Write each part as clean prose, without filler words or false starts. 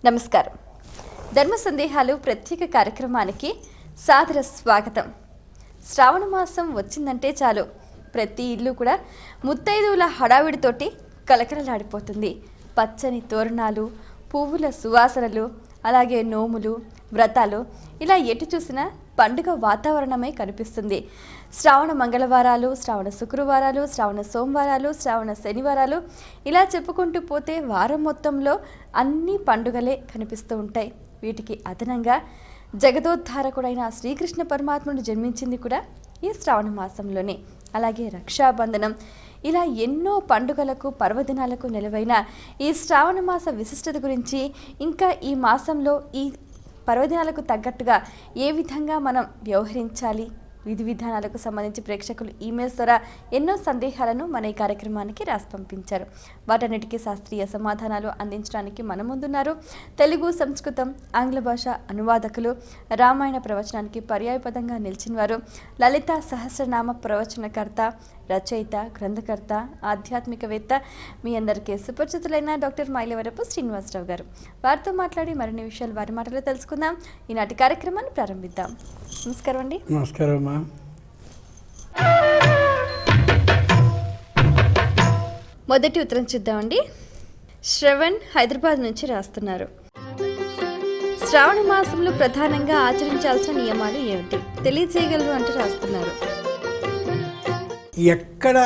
నమస్కారం. ధర్మ సందేహాలు ప్రత్యేక కార్యక్రమానికి సాదర స్వాగతం. శ్రావణ మాసం వచ్చిందంటే చాలు ప్రతి ఇల్లు కూడా ముత్తైదువుల హడావిడితోటి కలకలలాడిపోతుంది. పచ్చని తోరణాలు, పువ్వుల సువాసనలు, అలాగే నోములు, వ్రతాలు, ఇలా ఎటు చూసినా పండుగ వాతావరణమే కనిపిస్తుంది. శ్రావణ మంగళవారాలు, శ్రావణ శుక్రవారాలు, శ్రావణ సోమవారాలు, శ్రావణ శనివారాలు, ఇలా చెప్పుకుంటూ పోతే వారం మొత్తంలో అన్ని పండుగలే కనిపిస్తూ ఉంటాయి. వీటికి అదనంగా జగదోద్ధారకుడైన శ్రీకృష్ణ పరమాత్ముడు జన్మించింది కూడా ఈ శ్రావణ మాసంలోనే. అలాగే రక్షాబంధనం, ఇలా ఎన్నో పండుగలకు పర్వదినాలకు నెలవైన ఈ శ్రావణ మాస విశిష్టత గురించి, ఇంకా ఈ మాసంలో ఈ పర్వదినాలకు తగ్గట్టుగా ఏ విధంగా మనం వ్యవహరించాలి, విధి విధానాలకు సంబంధించి ప్రేక్షకులు ఈమెయిల్స్ ద్వారా ఎన్నో సందేహాలను మన ఈ కార్యక్రమానికి రాసి పంపించారు. వాటన్నిటికీ శాస్త్రీయ సమాధానాలు అందించడానికి మన ముందున్నారు తెలుగు, సంస్కృతం, ఆంగ్ల భాష అనువాదకులు, రామాయణ ప్రవచనానికి పర్యాయపదంగా నిలిచినవారు, లలిత సహస్రనామ ప్రవచనకర్త, రచయిత, గ్రంథకర్త, ఆధ్యాత్మికవేత్త, మీ అందరికీ సుపరిచితులైన డాక్టర్ మైలవరపు శ్రీనివాసరావు గారు. వారితో మాట్లాడి మరిన్ని విషయాలు వారి మాటలో తెలుసుకుందాం. ఈనాటి కార్యక్రమాన్ని ప్రారంభిద్దాం. నమస్కారం అండి. నమస్కారం అమ్మా. మొదటి ఉత్తరం చూద్దామండి. శ్రవణ్ హైదరాబాద్ నుంచి రాస్తున్నారు. శ్రావణ మాసంలో ప్రధానంగా ఆచరించాల్సిన నియమాలు ఏమిటి తెలియజేయగలరు అంటూ రాస్తున్నారు. ఎక్కడ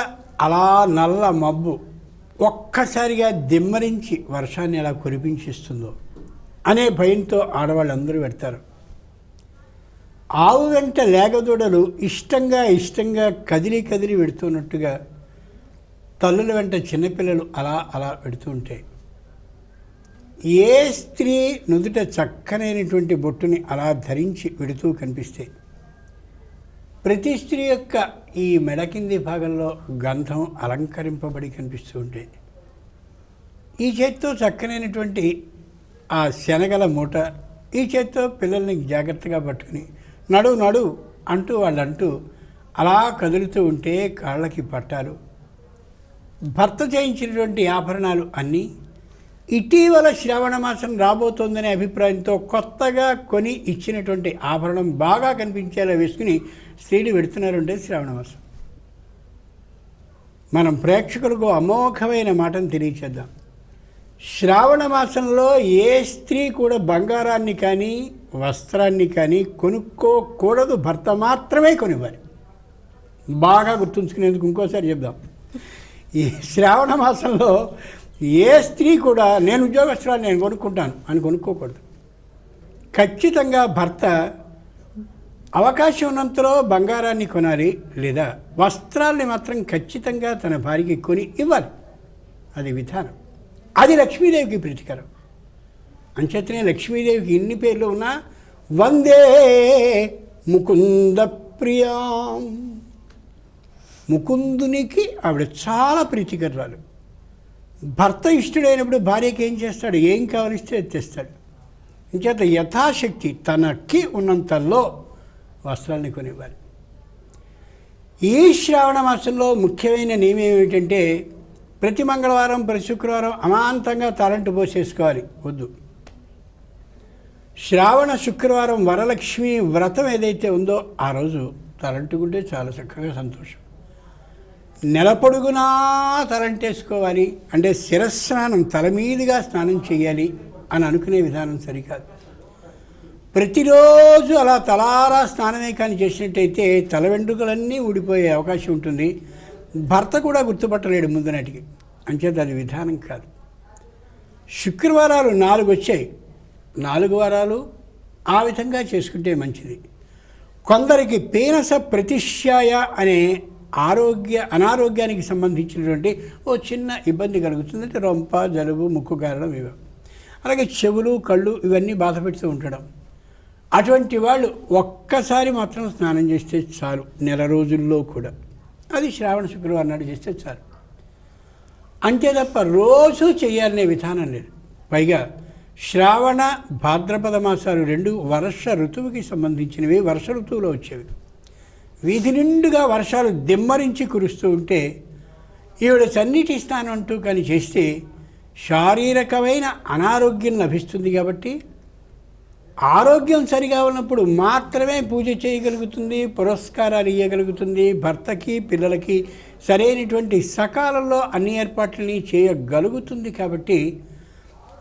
అలా నల్ల మబ్బు ఒక్కసారిగా దిమ్మరించి వర్షాన్ని ఎలా కురిపించిస్తుందో అనే భయంతో ఆడవాళ్ళందరూ పెడతారు. ఆవు వెంట లేగదూడలు ఇష్టంగా కదిలి పెడుతున్నట్టుగా తల్లుల వెంట చిన్నపిల్లలు అలా పెడుతూ ఉంటాయి. ఏ స్త్రీ నుదుట చక్కనైనటువంటి బొట్టుని అలా ధరించి వెడుతూ కనిపిస్తాయి. ప్రతి స్త్రీ యొక్క ఈ మెడ కింది భాగంలో గంధం అలంకరింపబడి కనిపిస్తూ ఉంటాయి. ఈ చేత్తో చక్కనైనటువంటి ఆ శనగల మూట, ఈ చేత్తో పిల్లల్ని జాగ్రత్తగా పట్టుకుని నడు అంటూ వాళ్ళంటూ అలా కదులుతూ ఉంటే కాళ్ళకి పట్టాలు, భర్త చేయించినటువంటి ఆభరణాలు అన్నీ ఇటీవల శ్రావణ మాసం రాబోతోందనే అభిప్రాయంతో కొత్తగా కొని ఇచ్చినటువంటి ఆభరణం బాగా కనిపించేలా వేసుకుని స్త్రీలు పెడుతున్నారంటే శ్రావణ మాసం. మనం ప్రేక్షకులకు అమోఘమైన మాటను తెలియచేద్దాం. శ్రావణ మాసంలో ఏ స్త్రీ కూడా బంగారాన్ని కానీ వస్త్రాన్ని కానీ కొనుక్కోకూడదు, భర్త మాత్రమే కొనివ్వాలి. బాగా గుర్తుంచుకునేందుకు ఇంకోసారి చెప్దాం. ఈ శ్రావణ మాసంలో ఏ స్త్రీ కూడా నేను ఉద్యోగస్తురాలు, నేను కొనుక్కుంటాను అని కొనుక్కోకూడదు. ఖచ్చితంగా భర్త అవకాశం ఉన్నంతలో బంగారాన్ని కొనాలి, లేదా వస్త్రాల్ని మాత్రం ఖచ్చితంగా తన భార్యకి కొని ఇవ్వాలి. అది విధానం. అది లక్ష్మీదేవికి ప్రీతికరం. అంచేతనే లక్ష్మీదేవికి ఇన్ని పేర్లు ఉన్నా వందే ముకుంద ప్రియాం. ముకుందునికి ఆవిడ చాలా ప్రీతికరాలు. భర్త ఇష్టడైనప్పుడు భార్యకి ఏం చేస్తాడు, ఏం కావలిస్తే తెస్తాడు. ఇంచేత యథాశక్తి తనకి ఉన్నంతలో వస్త్రాన్ని కొనివ్వాలి. ఈ శ్రావణ మాసంలో ముఖ్యమైన నియమం ఏమిటంటే ప్రతి మంగళవారం, ప్రతి శుక్రవారం అమాంతంగా తలంటు పోసేసుకోవాలి. వద్దు. శ్రావణ శుక్రవారం వరలక్ష్మి వ్రతం ఏదైతే ఉందో ఆ రోజు తలంటుకుంటే చాలా చక్కగా సంతోషం. నెల పొడుగునా తలంటేసుకోవాలి అంటే శిరస్నానం, తల మీదుగా స్నానం చేయాలి అని అనుకునే విధానం సరికాదు. ప్రతిరోజు అలా తలారా స్నానమే కానీ చేసినట్టయితే తల వెంట్రుకలన్నీ ఊడిపోయే అవకాశం ఉంటుంది. భర్త కూడా గుర్తుపట్టలేడు ముందు నాటికి. అంచేత అది విధానం కాదు. శుక్రవారాలు 4 వచ్చాయి, 4 వారాలు ఆ విధంగా చేసుకుంటే మంచిది. కొందరికి పీనస ప్రతిష్యాయ అనే అనారోగ్యానికి సంబంధించినటువంటి ఓ చిన్న ఇబ్బంది కలుగుతుందంటే రొంప, జలుబు, ముక్కు కారణం ఇవి. అలాగే చెవులు, కళ్ళు ఇవన్నీ బాధ పెడుతూ ఉండడం. అటువంటి వాళ్ళు ఒక్కసారి మాత్రం స్నానం చేస్తే చాలు, నెల రోజుల్లో కూడా. అది శ్రావణ శుక్రవారం నాడు చేస్తే చాలు. అంతే తప్ప రోజు చేయాలనే విధానం లేదు. పైగా శ్రావణ భాద్రపద మాసాలు 2 వర్ష ఋతువుకి సంబంధించినవి, వర్ష ఋతువులో వచ్చేవి. వీధి నిండుగా వర్షాలు దిమ్మరించి కురుస్తూ ఉంటే ఈవిడ సన్నిటి స్నానం అంటూ కానీ చేస్తే శారీరకమైన అనారోగ్యం లభిస్తుంది. కాబట్టి ఆరోగ్యం సరిగా ఉన్నప్పుడు మాత్రమే పూజ చేయగలుగుతుంది, పురస్కారాలు ఇవ్వగలుగుతుంది, భర్తకి పిల్లలకి సరైనటువంటి సకాలంలో అన్ని ఏర్పాట్లని చేయగలుగుతుంది. కాబట్టి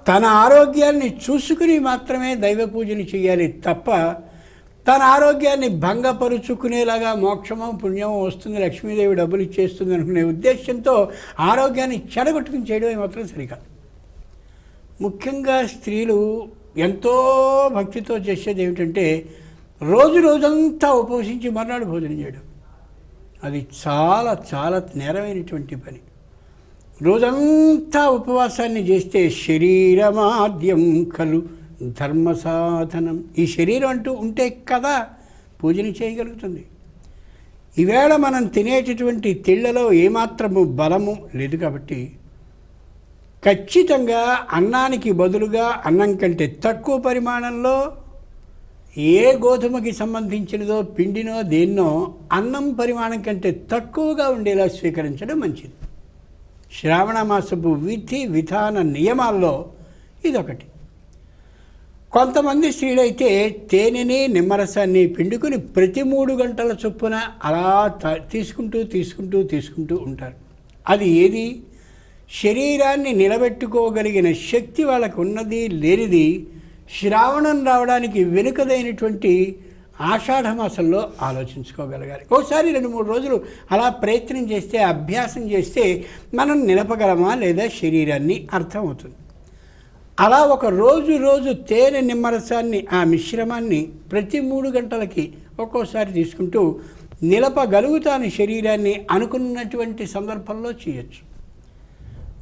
తన ఆరోగ్యాన్ని చూసుకుని మాత్రమే దైవ పూజని చేయాలి తప్ప తన ఆరోగ్యాన్ని భంగపరుచుకునేలాగా మోక్షమో పుణ్యమో వస్తుంది, లక్ష్మీదేవి డబ్బులు ఇచ్చేస్తుంది అనుకునే ఉద్దేశంతో ఆరోగ్యాన్ని చెడగొట్టుకుని చేయడమే మాత్రం సరికాదు. ముఖ్యంగా స్త్రీలు ఎంతో భక్తితో చేసేది ఏమిటంటే రోజంతా ఉపవసించి మర్నాడు భోజనం చేయడం. అది చాలా చాలా నేరమైనటువంటి పని. రోజంతా ఉపవాసాన్ని చేస్తే శరీరమాద్యం ఖలు ధర్మ సాధనం. ఈ శరీరం అంటూ ఉంటే కదా పూజని చేయగలుగుతుంది. ఈవేళ మనం తినేటటువంటి తిళ్లలో ఏమాత్రము బలము లేదు. కాబట్టి ఖచ్చితంగా అన్నానికి బదులుగా అన్నం కంటే తక్కువ పరిమాణంలో ఏ గోధుమకి సంబంధించినదో పిండినో దేన్నో అన్నం పరిమాణం కంటే తక్కువగా ఉండేలా స్వీకరించడం మంచిది. శ్రావణ మాసపు విధి విధాన నియమాల్లో ఇదొకటి. కొంతమంది స్త్రీలైతే తేనెని నిమ్మరసాన్ని పిండుకొని ప్రతి 3 గంటల చొప్పున అలా తీసుకుంటూ ఉంటారు. అది ఏది? శరీరాన్ని నిలబెట్టుకోగలిగిన శక్తి వాళ్ళకు ఉన్నది లేనిది శ్రావణం రావడానికి వెనుకదైనటువంటి ఆషాఢ మాసంలో ఆలోచించుకోగలగాలి. ఒకసారి 2-3 రోజులు అలా ప్రయత్నం చేస్తే, అభ్యాసం చేస్తే మనం నిలపగలమా లేదా శరీరాన్ని అర్థమవుతుంది. అలా ఒక రోజు తేనె నిమ్మరసాన్ని ఆ మిశ్రమాన్ని ప్రతి 3 గంటలకి ఒక్కోసారి తీసుకుంటూ నిలపగలుగుతాను శరీరాన్ని అనుకున్నటువంటి సందర్భంలో చేయొచ్చు.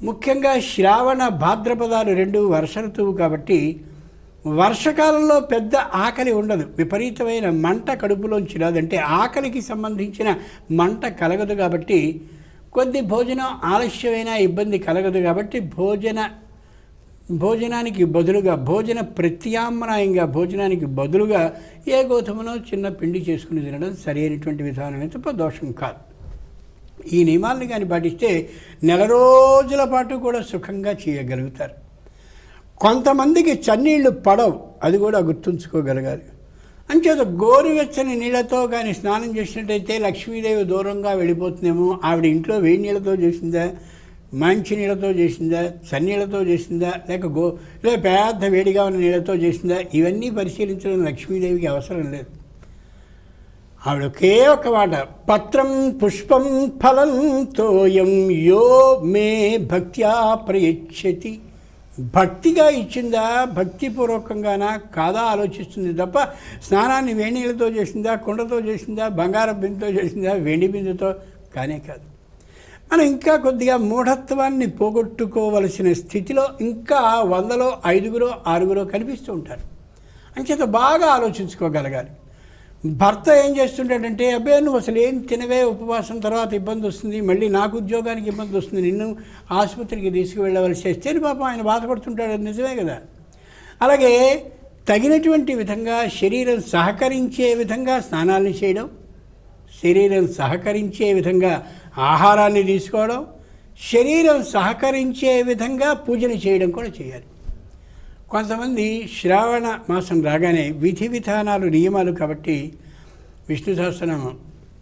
ముఖ్యంగా శ్రావణ భాద్రపదాలు 2 వర్ష ఋతువు కాబట్టి వర్షకాలంలో పెద్ద ఆకలి ఉండదు, విపరీతమైన మంట కడుపులోంచి రాదంటే ఆకలికి సంబంధించిన మంట కలగదు. కాబట్టి కొద్ది భోజనం ఆలస్యమైన ఇబ్బంది కలగదు. కాబట్టి భోజనానికి బదులుగా భోజన ప్రత్యామ్నాయంగా భోజనానికి బదులుగా ఏ గోధుమనో చిన్న పిండి చేసుకుని తినడం సరైనటువంటి విధానమే తప్ప దోషం కాదు. ఈ నియమాలను కానీ పాటిస్తే నెల రోజుల పాటు కూడా సుఖంగా చేయగలుగుతారు. కొంతమందికి చన్నీళ్ళు పడవు, అది కూడా గుర్తుంచుకోగలగాలి. అంచేత గోరువెచ్చని నీళ్ళతో కానీ స్నానం చేసినట్టయితే లక్ష్మీదేవి దూరంగా వెళ్ళిపోతుందేమో. ఆవిడ ఇంట్లో వేడి నీళ్ళతో చేసిందా, మంచి నీళ్ళతో చేసిందా, చన్నీళ్ళతో చేసిందా, లేక పెద్ద వేడిగా ఉన్న నీళ్ళతో చేసిందా, ఇవన్నీ పరిశీలించడం లక్ష్మీదేవికి అవసరం లేదు. ఆవిడ ఒకే ఒక మాట, పత్రం పుష్పం ఫలం తోయం యో మే భక్త్యా ప్రయచ్చతి. భక్తిగా ఇచ్చిందా, భక్తిపూర్వకంగానా కాదా ఆలోచిస్తుంది తప్ప స్నానాన్ని వేడి నీళ్ళతో చేసిందా, కుండతో చేసిందా, బంగారం బిందుతో చేసిందా, వెండి బిందుతో కానే కాదు. మనం ఇంకా కొద్దిగా మూఢత్వాన్ని పోగొట్టుకోవలసిన స్థితిలో ఇంకా 100లో 5 6 కనిపిస్తూ ఉంటారు. అంచేత బాగా ఆలోచించుకోగలగాలి. భర్త ఏం చేస్తుంటాడంటే, అబ్బే నువ్వు అసలు ఏం తినవే, ఉపవాసం తర్వాత ఇబ్బంది వస్తుంది, మళ్ళీ నాకు ఉద్యోగానికి ఇబ్బంది వస్తుంది, నిన్ను ఆసుపత్రికి తీసుకువెళ్ళవలసి వస్తే పాపం ఆయన బాధపడుతుంటాడు. అది నిజమే కదా. అలాగే తగినటువంటి విధంగా శరీరం సహకరించే విధంగా స్నానాలను చేయడం, శరీరం సహకరించే విధంగా ఆహారాన్ని తీసుకోవడం, శరీరం సహకరించే విధంగా పూజలు చేయడం కూడా చేయాలి. కొంతమంది శ్రావణ మాసం రాగానే విధి విధానాలు నియమాలు కాబట్టి విష్ణు సహస్రనామం,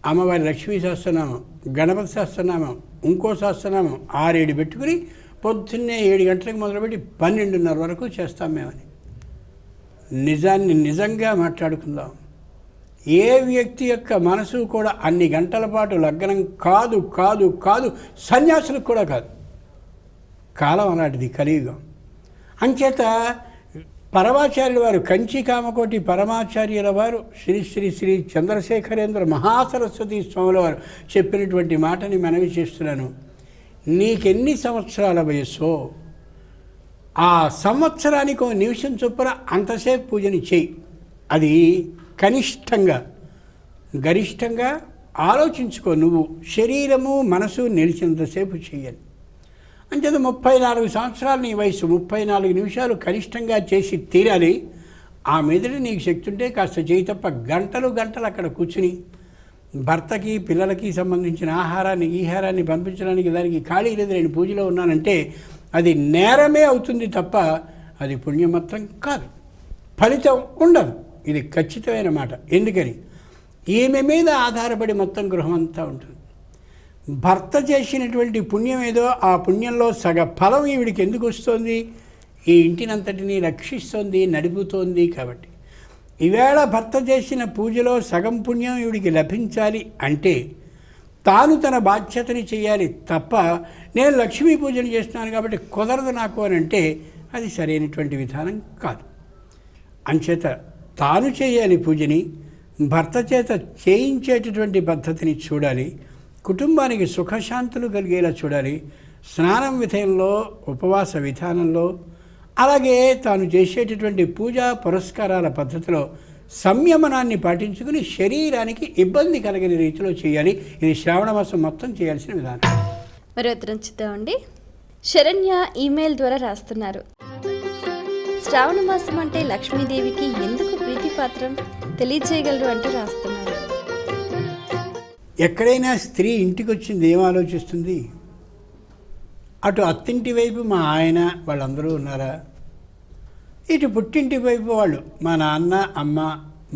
అమ్మవారి లక్ష్మీ సహస్రనామం, గణపతి సహస్రనామం, ఇంకో సహస్రనామం 6-7 పెట్టుకుని పొద్దున్నే 7 గంటలకు మొదలుపెట్టి 12:30 వరకు చేస్తాం మేమని. నిజాన్ని నిజంగా మాట్లాడుకుందాం. ఏ వ్యక్తి యొక్క మనసు కూడా అన్ని గంటల పాటు లగ్నం కాదు కాదు కాదు సన్యాసులకు కూడా కాదు. కాలం అలాంటిది, కలియుగం. అంచేత పరమాచార్యుల వారు, కంచి కామకోటి పరమాచార్యుల వారు, శ్రీ శ్రీ శ్రీ చంద్రశేఖరేంద్ర మహాసరస్వతి స్వాముల వారు చెప్పినటువంటి మాటని మనవి చేస్తున్నాను. నీకెన్ని సంవత్సరాల వయస్సో ఆ సంవత్సరానికి 1 నిమిషం చొప్పున అంతసేపు పూజని చేయి. అది కనిష్టంగా, గరిష్టంగా ఆలోచించుకో. నువ్వు శరీరము మనసు నిలిచినంతసేపు చేయాలి. అంచేత 34 సంవత్సరాలు నీ వయసు, 34 నిమిషాలు కనిష్టంగా చేసి తీరాలి. ఆ మీదట నీకు శక్తి ఉంటే కాస్త చేయి తప్ప గంటలు అక్కడ కూర్చుని భర్తకి పిల్లలకి సంబంధించిన ఆహారాన్ని పంపించడానికి దానికి ఖాళీ లేదు, నేను పూజలో ఉన్నానంటే అది నేరమే అవుతుంది తప్ప అది పుణ్యమాత్రం కాదు, ఫలితం ఉండదు. ఇది ఖచ్చితమైన మాట. ఎందుకని? ఈమె మీద ఆధారపడి మొత్తం గృహం అంతా ఉంటుంది. భర్త చేసినటువంటి పుణ్యం ఏదో ఆ పుణ్యంలో సగ ఫలం ఈవిడికి ఎందుకు వస్తుంది? ఈ ఇంటినంతటినీ రక్షిస్తోంది, నడుపుతోంది. కాబట్టి ఈవేళ భర్త చేసిన పూజలో సగం పుణ్యం ఈవిడికి లభించాలి అంటే తాను తన బాధ్యతని చేయాలి తప్ప నేను లక్ష్మీ పూజలు చేస్తున్నాను కాబట్టి కుదరదు నాకు అని అంటే అది సరైనటువంటి విధానం కాదు. అంచేత తాను చేయాలి పూజని, భర్త చేత చేయించేటటువంటి పద్ధతిని చూడాలి, కుటుంబానికి సుఖశాంతులు కలిగేలా చూడాలి. స్నానం విధంలో, ఉపవాస విధానంలో, అలాగే తాను చేసేటటువంటి పూజా పురస్కారాల పద్ధతిలో సంయమనాన్ని పాటించుకుని శరీరానికి ఇబ్బంది కలిగిన రీతిలో చేయాలి. ఇది శ్రావణ మాసం మొత్తం చేయాల్సిన విధానం. మరి ఉత్తరం చూద్దామండి. శరణ్య ఈమెయిల్ ద్వారా రాస్తున్నారు. శ్రావణ మాసం అంటే లక్ష్మీదేవికి ఎందుకు ప్రీతిపాత్రం తెలియచేయగలరు అంటూ రాస్తున్నారు. ఎక్కడైనా స్త్రీ ఇంటికి వచ్చింది ఏం ఆలోచిస్తుంది? అటు అత్తింటి వైపు మా ఆయన వాళ్ళందరూ ఉన్నారా, ఇటు పుట్టింటి వైపు వాళ్ళు మా నాన్న అమ్మ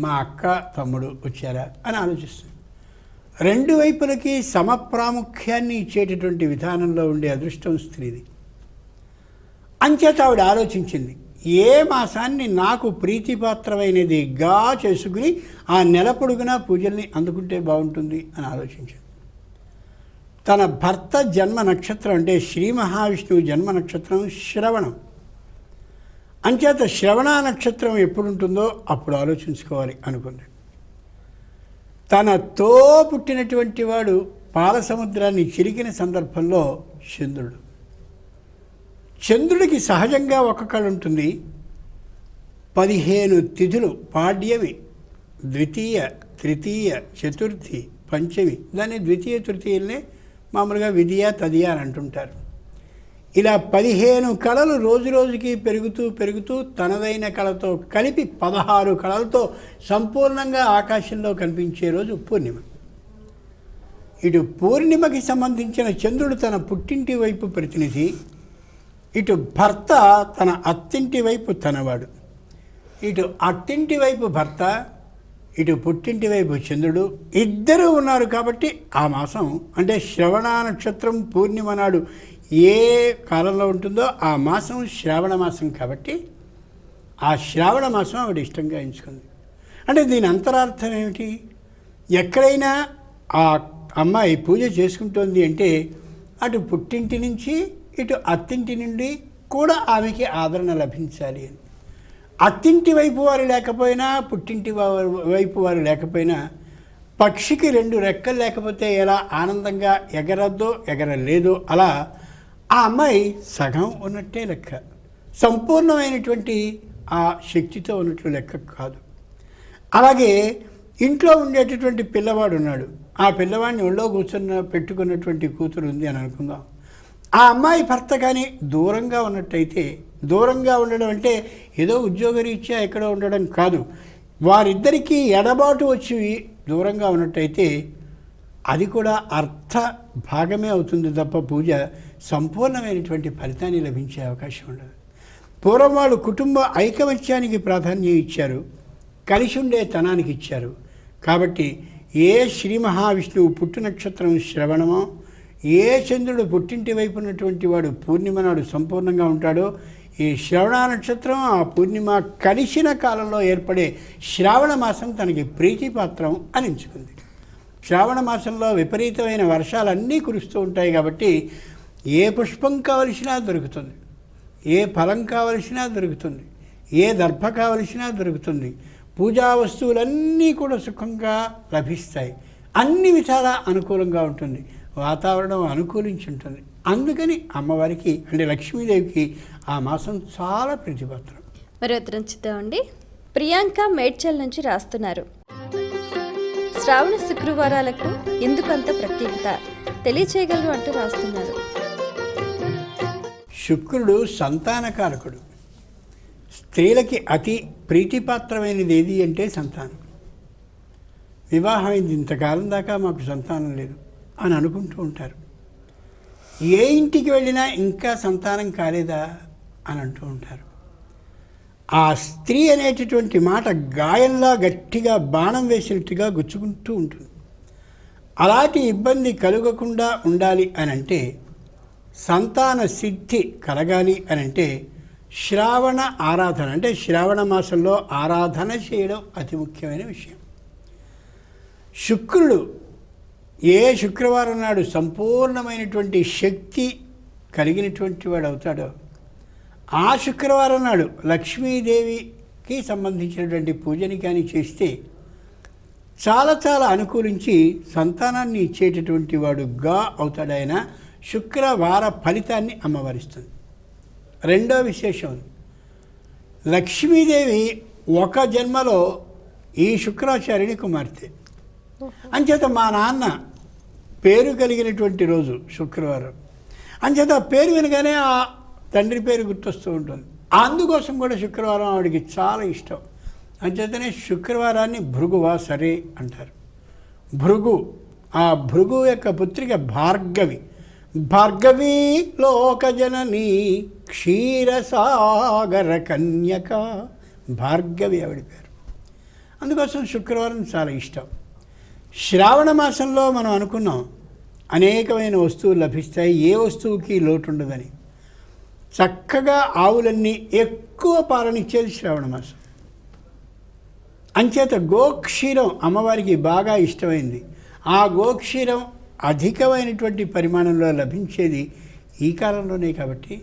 మా అక్క తమ్ముడు వచ్చారా అని ఆలోచిస్తుంది. రెండు వైపులకి సమప్రాముఖ్యాన్ని ఇచ్చేటటువంటి విధానంలో ఉండే అదృష్టం స్త్రీది. అంచేత ఆవిడ ఆలోచించింది, ఏ మాసాన్ని నాకు ప్రీతిపాత్రమైనదిగా చేసుకుని ఆ నెల పొడుగునా పూజల్ని అందుకుంటే బాగుంటుంది అని ఆలోచించింది. తన భర్త జన్మ నక్షత్రం అంటే శ్రీ మహావిష్ణువు జన్మ నక్షత్రం శ్రవణం. అంచేత శ్రవణ నక్షత్రం ఎప్పుడు ఉంటుందో అప్పుడు ఆలోచించుకోవాలి అనుకుంది. తనతో పుట్టినటువంటి వాడు పాల సముద్రాన్ని చిరికిన సందర్భంలో చంద్రుడు. చంద్రుడికి సహజంగా ఒక కళ ఉంటుంది. 15 తిథులు పాడ్యమి, ద్వితీయ, తృతీయ, చతుర్థి, పంచమి. దాన్ని ద్వితీయ తృతీయల్నే మామూలుగా విధియ తదియ అని అంటుంటారు. ఇలా 15 కళలు రోజు రోజుకి పెరుగుతూ పెరుగుతూ తనదైన కళతో కలిపి 16 కళలతో సంపూర్ణంగా ఆకాశంలో కనిపించే రోజు పూర్ణిమ. ఇటు పూర్ణిమకి సంబంధించిన చంద్రుడు తన పుట్టింటి వైపు ప్రతినిధి, ఇటు భర్త తన అత్తింటి వైపు తనవాడు. ఇటు అత్తింటి వైపు భర్త, ఇటు పుట్టింటి వైపు చంద్రుడు ఇద్దరూ ఉన్నారు. కాబట్టి ఆ మాసం అంటే శ్రవణ నక్షత్రం పూర్ణిమ నాడు ఏ కాలంలో ఉంటుందో ఆ మాసం శ్రావణ మాసం. కాబట్టి ఆ శ్రావణ మాసం ఆవిడ ఇష్టంగా ఎంచుకుంది. అంటే దీని అంతరార్థం ఏమిటి? ఎక్కడైనా ఆ అమ్మాయి పూజ చేసుకుంటోంది అంటే అటు పుట్టింటి నుంచి ఇటు అత్తింటి నుండి కూడా ఆమెకి ఆదరణ లభించాలి అని. అత్తింటి వైపు వారు లేకపోయినా పుట్టింటి వైపు వారు లేకపోయినా పక్షికి 2 రెక్కలు లేకపోతే ఎలా ఆనందంగా ఎగరద్దో ఎగరలేదో అలా ఆ అమ్మాయి సగం ఉన్నట్టే లెక్క, సంపూర్ణమైనటువంటి ఆ శక్తితో ఉన్నట్లు లెక్క కాదు. అలాగే ఇంట్లో ఉండేటటువంటి పిల్లవాడు ఉన్నాడు, ఆ పిల్లవాడిని ఒళ్ళో పెట్టుకున్నటువంటి కూతురు ఉంది అని అనుకుందాం. ఆ అమ్మాయి భర్త కానీ దూరంగా ఉన్నట్టయితే, దూరంగా ఉండడం అంటే ఏదో ఉద్యోగరీత్యా ఎక్కడో ఉండడం కాదు, వారిద్దరికీ ఎడబాటు వచ్చి దూరంగా ఉన్నట్టయితే అది కూడా అర్థ భాగమే అవుతుంది తప్ప పూజ సంపూర్ణమైనటువంటి ఫలితాన్ని లభించే అవకాశం ఉండదు. పూర్వం వాళ్ళు కుటుంబ ఐకమత్యానికి ప్రాధాన్యం ఇచ్చారు, కలిసి ఉండే తనానికి ఇచ్చారు. కాబట్టి ఏ శ్రీ మహావిష్ణువు పుట్టు నక్షత్రం శ్రవణమో, ఏ చంద్రుడు పుట్టింటి వైపు ఉన్నటువంటి వాడు పూర్ణిమ నాడు సంపూర్ణంగా ఉంటాడో, ఈ శ్రవణ నక్షత్రం ఆ పూర్ణిమ కలిసిన కాలంలో ఏర్పడే శ్రావణ మాసం తనకి ప్రీతిపాత్రం అని ఎంచుకుంది. శ్రావణ మాసంలో విపరీతమైన వర్షాలన్నీ కురుస్తూ ఉంటాయి కాబట్టి ఏ పుష్పం కావలసినా దొరుకుతుంది, ఏ ఫలం కావలసినా దొరుకుతుంది, ఏ దర్భ కావలసినా దొరుకుతుంది. పూజా వస్తువులన్నీ కూడా సుఖంగా లభిస్తాయి. అన్ని విధాలా అనుకూలంగా ఉంటుంది, వాతావరణం అనుకూలించి ఉంటుంది. అందుకని అమ్మవారికి అంటే లక్ష్మీదేవికి ఆ మాసం చాలా ప్రీతిపాత్రం. మరి ఉత్తరం చూద్దామండి. ప్రియాంక మేడ్చల్ నుంచి రాస్తున్నారు. శ్రావణ శుక్రవారాలకు ఎందుకంత ప్రత్యేకత తెలియచేయగలరు అంటూ రాస్తున్నారు. శుక్రుడు సంతానకారకుడు. స్త్రీలకి అతి ప్రీతిపాత్రమైనది ఏది అంటే సంతానం. వివాహమైంది ఇంతకాలం దాకా మాకు సంతానం లేదు అని అనుకుంటూ ఉంటారు. ఏ ఇంటికి వెళ్ళినా ఇంకా సంతానం కాలేదా అని అంటూ ఉంటారు. ఆ స్త్రీ అనేటటువంటి మాట గాయంలా గట్టిగా బాణం వేసినట్టుగా గుచ్చుకుంటూ ఉంటుంది. అలాంటి ఇబ్బంది కలగకుండా ఉండాలి అని అంటే, సంతాన సిద్ధి కలగాలి అని అంటే శ్రావణ ఆరాధన, అంటే శ్రావణ మాసంలో ఆరాధన చేయడం అతి ముఖ్యమైన విషయం. శుక్రుడు ఏ శుక్రవారం నాడు సంపూర్ణమైనటువంటి శక్తి కలిగినటువంటి వాడు అవుతాడో, ఆ శుక్రవారం నాడు లక్ష్మీదేవికి సంబంధించినటువంటి పూజని కానీ చేస్తే చాలా చాలా అనుకూలించి సంతానాన్ని ఇచ్చేటటువంటి వాడుగా అవుతాడు. ఆయన శుక్రవార ఫలితాన్ని అమ్మవారిస్తుంది. రెండో విశేషం, లక్ష్మీదేవి ఒక జన్మలో ఈ శుక్రాచార్యుని కుమార్తె. అంచేత మా నాన్న పేరు కలిగినటువంటి రోజు శుక్రవారం. అంచేత పేరు వినగానే ఆ తండ్రి పేరు గుర్తొస్తూ ఉంటుంది. అందుకోసం కూడా శుక్రవారం ఆవిడికి చాలా ఇష్టం. అంచేతనే శుక్రవారాన్ని భృగువాసరే అంటారు. భృగు, ఆ భృగు యొక్క పుత్రిక భార్గవి. భార్గవి లోకజనని క్షీరసాగర కన్యక, భార్గవి ఆవిడ పేరు. అందుకోసం శుక్రవారం చాలా ఇష్టం. శ్రావణ మాసంలో మనం అనుకున్నాం అనేకమైన వస్తువులు లభిస్తాయి, ఏ వస్తువుకి లోటు ఉండదని. చక్కగా ఆవులన్నీ ఎక్కువ పాలనిచ్చేది శ్రావణ మాసం. అంచేత గోక్షీరం అమ్మవారికి బాగా ఇష్టమైంది. ఆ గోక్షీరం అధికమైనటువంటి పరిమాణంలో లభించేది ఈ కాలంలోనే. కాబట్టి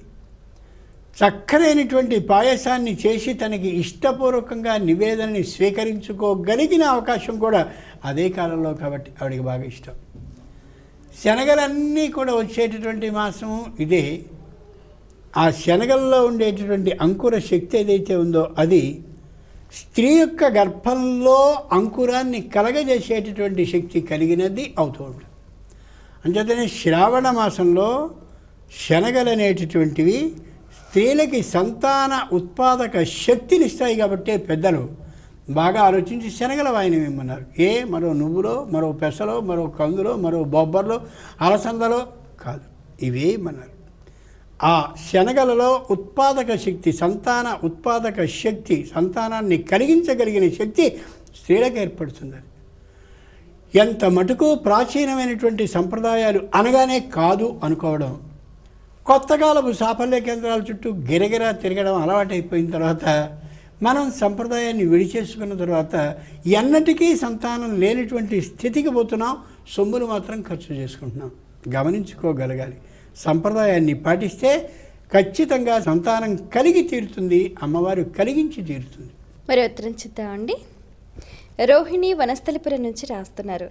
చక్కనైనటువంటి పాయసాన్ని చేసి తనకి ఇష్టపూర్వకంగా నివేదనని స్వీకరించుకోగలిగిన అవకాశం కూడా అదే కాలంలో. కాబట్టి ఆవిడికి బాగా ఇష్టం. శనగలన్నీ కూడా వచ్చేటటువంటి మాసం ఇదే. ఆ శనగల్లో ఉండేటటువంటి అంకుర శక్తి ఏదైతే ఉందో అది స్త్రీ యొక్క గర్భంలో అంకురాన్ని కలగజేసేటటువంటి శక్తి కలిగినది అవుతూ ఉంటుంది. అంచేతనే శ్రావణ మాసంలో శనగలు అనేటటువంటివి స్త్రీలకి సంతాన ఉత్పాదక శక్తినిస్తాయి. కాబట్టి పెద్దలు బాగా ఆలోచించి శనగల వాయినం ఇమ్మన్నారు. మరో నువ్వులో, మరో పెసలో, మరో కందులో, మరో బొబ్బర్లో, అలసందలో కాదు, ఇవే ఇమ్మన్నారు. ఆ శనగలలో ఉత్పాదక శక్తి, సంతాన ఉత్పాదక శక్తి, సంతానాన్ని కలిగించగలిగిన శక్తి స్త్రీలకు ఏర్పడుతుంది. ఎంత మటుకు ప్రాచీనమైనటువంటి సంప్రదాయాలు అనగానే కాదు అనుకోవడం, కొత్త కాలపు సాఫల్య కేంద్రాల చుట్టూ గిరగిరా తిరగడం అలవాటైపోయిన తర్వాత మనం సంప్రదాయాన్ని విడిచేసుకున్న తర్వాత ఎన్నటికీ సంతానం లేనిటువంటి స్థితికి పోతున్నాం. సొమ్ములు మాత్రం ఖర్చు చేసుకుంటున్నాం. గమనించుకోగలగాలి. సంప్రదాయాన్ని పాటిస్తే ఖచ్చితంగా సంతానం కలిగి తీరుతుంది, అమ్మవారు కలిగించి తీరుతుంది. మరి ఉత్తరం చూద్దామండి. రోహిణి వనస్థలిపురం నుంచి రాస్తున్నారు.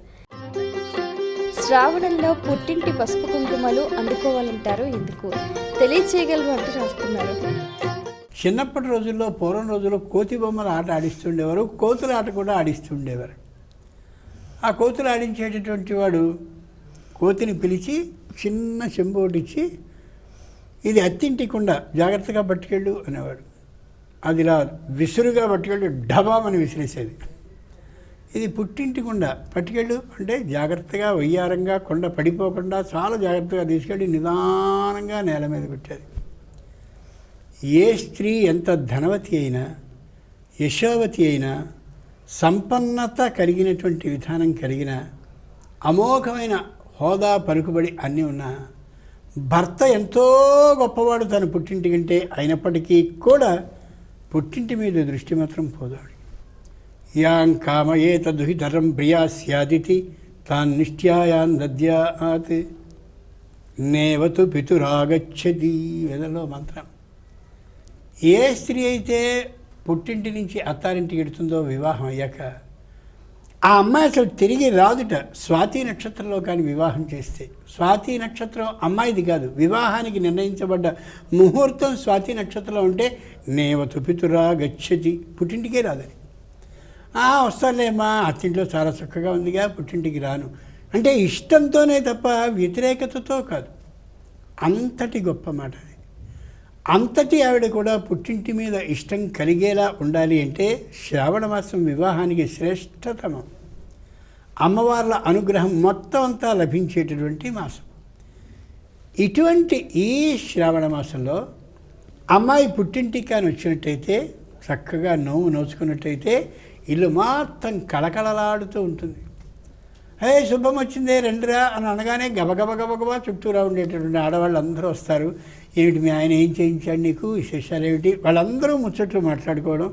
శ్రావణంలో పుట్టింటి పసుపు కుంకుమలు అందుకోవాలంటారు, ఎందుకు తెలియచేయగలరు అంటూ రాస్తున్నారు. చిన్నప్పటి రోజుల్లో, పూర్వం రోజుల్లో కోతి బొమ్మల ఆట ఆడిస్తుండేవారు, కోతుల ఆట కూడా ఆడిస్తుండేవారు. ఆ కోతులు ఆడించేటటువంటి వాడు కోతిని పిలిచి చిన్న చెంబు ఒకటి ఇచ్చి, ఇది అత్తింటి కుండ, జాగ్రత్తగా పట్టుకెళ్ళు అనేవాడు. అది ఇలా విసురుగా పట్టుకెళ్ళి డబామని విసిరేసేది. ఇది పుట్టింటి కుండ, పట్టుకెళ్ళు అంటే జాగ్రత్తగా వయ్యారంగా కొండ పడిపోకుండా చాలా జాగ్రత్తగా తీసుకెళ్ళి నిదానంగా నేల మీద పెట్టేది. ఏ స్త్రీ ఎంత ధనవతి అయినా, యశోవతి అయినా, సంపన్నత కలిగినటువంటి విధానం కలిగిన, అమోఘమైన హోదా పలుకుబడి అన్నీ ఉన్నా, భర్త ఎంతో గొప్పవాడు తన పుట్టింటి కంటే అయినప్పటికీ కూడా పుట్టింటి మీద దృష్టి మాత్రం పోదాడు. యాం కామయేత దుహితరం ప్రియా స్యాదితి తాన్ నిష్ట్యాయాన్ దద్యాత్ నేవతు పితురాగచ్చతి. వేదంలో మంత్రం. ఏ స్త్రీ అయితే పుట్టింటి నుంచి అత్తారింటికి ఎడుతుందో వివాహం అయ్యాక, ఆ అమ్మాయి అసలు తిరిగి రాదుట. స్వాతి నక్షత్రంలో కానీ వివాహం చేస్తే, స్వాతి నక్షత్రం అమ్మాయిది కాదు, వివాహానికి నిర్ణయించబడ్డ ముహూర్తం స్వాతి నక్షత్రంలో ఉంటే నేవతు పితురా గచ్చతి, పుట్టింటికే రాదని. వస్తాలేమ్మా, అత్తింట్లో చాలా చక్కగా ఉందిగా, పుట్టింటికి రాను అంటే ఇష్టంతోనే తప్ప వ్యతిరేకతతో కాదు. అంతటి గొప్ప మాట అది. అంతటి ఆవిడ కూడా పుట్టింటి మీద ఇష్టం కలిగేలా ఉండాలి అంటే శ్రావణ మాసం వివాహానికి శ్రేష్టతమం. అమ్మవార్ల అనుగ్రహం మొత్తం అంతా లభించేటటువంటి మాసం. ఇటువంటి ఈ శ్రావణ మాసంలో అమ్మాయి పుట్టింటికి కానీ వచ్చినట్టయితే చక్కగా నోము నోచుకున్నట్టయితే ఇల్లు మొత్తం కళకళలాడుతూ ఉంటుంది. శుభం వచ్చిందే రండిరా అని అనగానే గబగబా చుట్టూరా ఉండేటటువంటి ఆడవాళ్ళు అందరూ వస్తారు. ఏమిటి మీ ఆయన ఏం చేయించాడు నీకు, విశేషాలు ఏమిటి, వాళ్ళందరూ ముచ్చట్లు మాట్లాడుకోవడం,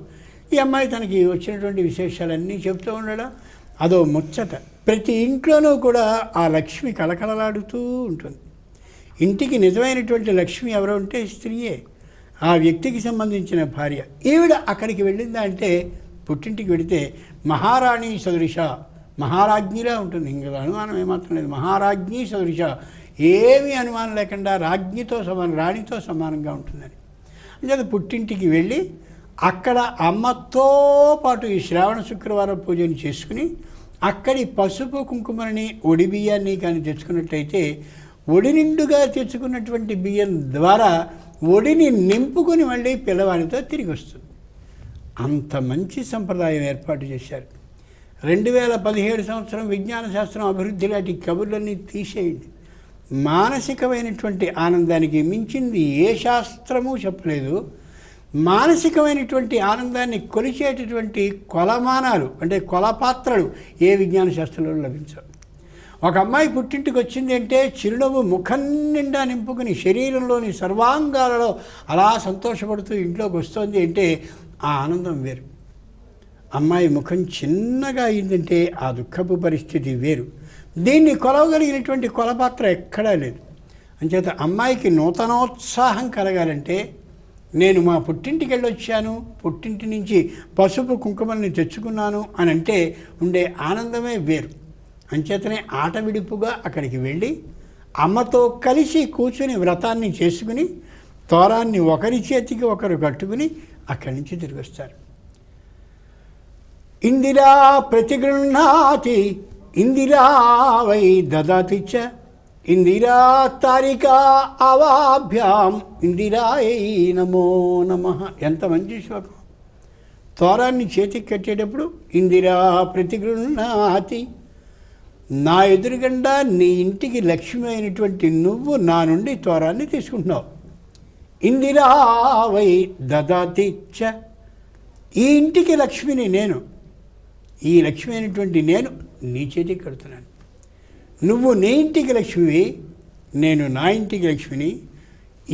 ఈ అమ్మాయి తనకి వచ్చినటువంటి విశేషాలన్నీ చెప్తూ ఉండడం, అదో ముచ్చట. ప్రతి ఇంట్లోనూ కూడా ఆ లక్ష్మి కళకళలాడుతూ ఉంటుంది. ఇంటికి నిజమైనటువంటి లక్ష్మి ఎవరో ఉంటే స్త్రీయే, ఆ వ్యక్తికి సంబంధించిన భార్య. ఈవిడ అక్కడికి వెళ్ళిందా అంటే పుట్టింటికి వెళితే మహారాణి సదృశ, మహారాజ్ఞిలా ఉంటుంది. ఇంకా అనుమానం ఏమాత్రం లేదు. మహారాజ్ఞి సదృశ, ఏమీ అనుమానం లేకుండా రాజ్ఞితో సమానం, రాణితో సమానంగా ఉంటుందని. అంచేత పుట్టింటికి వెళ్ళి అక్కడ అమ్మతో పాటు ఈ శ్రావణ శుక్రవారం పూజను చేసుకుని అక్కడి పసుపు కుంకుమని ఒడి బియ్యాన్ని కానీ తెచ్చుకున్నట్టయితే ఒడి నిండుగా తెచ్చుకున్నటువంటి బియ్యం ద్వారా ఒడిని నింపుకొని మళ్ళీ పిల్లవాడితో తిరిగి వస్తుంది. అంత మంచి సంప్రదాయం ఏర్పాటు చేశారు. 2017 సంవత్సరం విజ్ఞాన శాస్త్రం అభివృద్ధి లాంటి కబుర్లన్నీ తీసేయండి. మానసికమైనటువంటి ఆనందానికి మించింది ఏ శాస్త్రము చెప్పలేదు. మానసికమైనటువంటి ఆనందాన్ని కొలిచేటటువంటి కొలమానాలు అంటే కొలపాత్రలు ఏ విజ్ఞాన శాస్త్రంలో లభించవు. ఒక అమ్మాయి పుట్టింటికి వచ్చింది అంటే చిరునవ్వు ముఖం నిండా నింపుకుని శరీరంలోని సర్వాంగాలలో అలా సంతోషపడుతూ ఇంట్లోకి వస్తుంది అంటే ఆ ఆనందం వేరు. అమ్మాయి ముఖం చిన్నగా అయిందంటే ఆ దుఃఖపు పరిస్థితి వేరు. దీన్ని కొలవగలిగినటువంటి కొలపాత్ర ఎక్కడా లేదు. అంచేత అమ్మాయికి నూతనోత్సాహం కలగాలంటే నేను మా పుట్టింటికి వెళ్ళొచ్చాను, పుట్టింటి నుంచి పసుపు కుంకుమల్ని తెచ్చుకున్నాను అని అంటే ఉండే ఆనందమే వేరు. అంచేతనే ఆట విడుపుగా అక్కడికి వెళ్ళి అమ్మతో కలిసి కూర్చుని వ్రతాన్ని చేసుకుని తోరాన్ని ఒకరి చేతికి ఒకరు కట్టుకుని అక్కడి నుంచి తిరిగి వస్తారు. ఇందిరా ప్రతిగృహ్ణాతి ఇందిరా వై దదాతి చ ఇందిరా తారికా అవాభ్యాం ఇందిరాయై నమో నమః. ఎంత మంచి శ్లోకం. తోరాన్ని చేతికి కట్టేటప్పుడు ఇందిరా ప్రతిగృహ్ణాతి, నా ఎదురుగుండా నీ ఇంటికి లక్ష్మి అయినటువంటి నువ్వు నా నుండి తోరాన్ని తీసుకుంటున్నావు. ఇందిరా వై దదాతి చ, ఈ ఇంటికి లక్ష్మిని నేను, ఈ లక్ష్మి అయినటువంటి నేను నీ చేతికి కడుతున్నాను. నువ్వు నీ ఇంటికి లక్ష్మివి, నేను నా ఇంటికి లక్ష్మిని.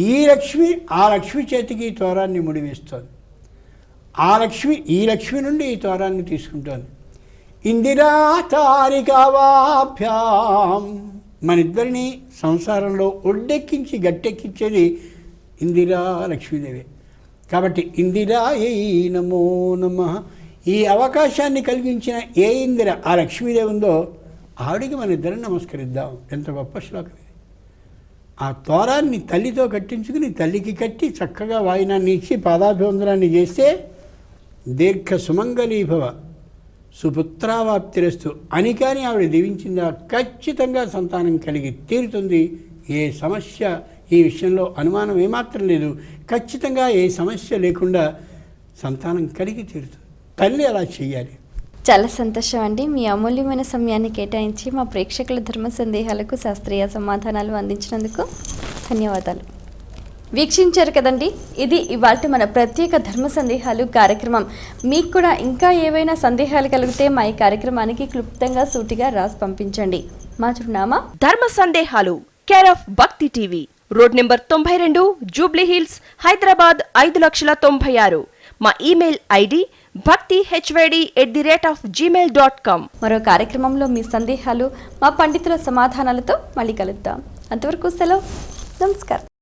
ఈ లక్ష్మి ఆ లక్ష్మి చేతికి తోరాన్ని ముడివేస్తోంది. ఆ లక్ష్మి ఈ లక్ష్మి నుండి ఈ తోరాన్ని తీసుకుంటోంది. ఇందిరా తారికావాభ్యాం, మన ఇద్దరిని సంసారంలో ఒడ్డెక్కించి గట్టెక్కించేది ఇందిరా లక్ష్మీదేవి. కాబట్టి ఇందిరాయై నమో నమః. ఈ అవకాశాన్ని కలిగించిన ఏ ఇందిర ఆ లక్ష్మీదేవి ఉందో ఆవిడికి మన ఇద్దరిని నమస్కరిద్దాం. ఎంత గొప్ప శ్లోకం ఇది. ఆ తోరాన్ని తల్లితో కట్టించుకుని తల్లికి కట్టి చక్కగా వాయినాన్ని ఇచ్చి పాదాభివందనాన్ని చేస్తే దీర్ఘ సుమంగళీభవ సుపుత్రావాప్తిరస్తు అని కానీ ఆవిడ దీవించిందా ఖచ్చితంగా సంతానం కలిగి తీరుతుంది. ఏ సమస్య ఈ విషయంలో అనుమానం ఏమాత్రం లేదు. ఖచ్చితంగా ఏ సమస్య లేకుండా సంతానం కలిగి తీరుతుంది. తల్లి అలా చెయ్యాలి. చాలా సంతోషం అండి. మీ అమూల్యమైన సమయాన్ని కేటాయించి మా ప్రేక్షకుల ధర్మ సందేహాలకు శాస్త్రీయ సమాధానాలు అందించినందుకు ధన్యవాదాలు. వీక్షించారు కదండి, ఇది ఇవాల్టి మన ప్రత్యేక ధర్మ సందేహాలు కార్యక్రమం. మీకు కూడా ఇంకా ఏవైనా సందేహాలు కలిగితే మా ఈ కార్యక్రమానికి క్లుప్తంగా సూటిగా రాసి పంపించండి. మా చిరునామా ధర్మ సందేహాలు, కేర్ ఆఫ్ భక్తి TV, road number 92, Jubilee hills, Hyderabad 5,96,000. మా ఇమెయిల్ ఐడి bhaktihyd@gmail.com. మరో కార్యక్రమంలో మీ సందేహాలు మా పండితుల సమాధానాలతో మళ్ళీ కలుద్దాం. అంతవరకు సెలవు. నమస్కారం.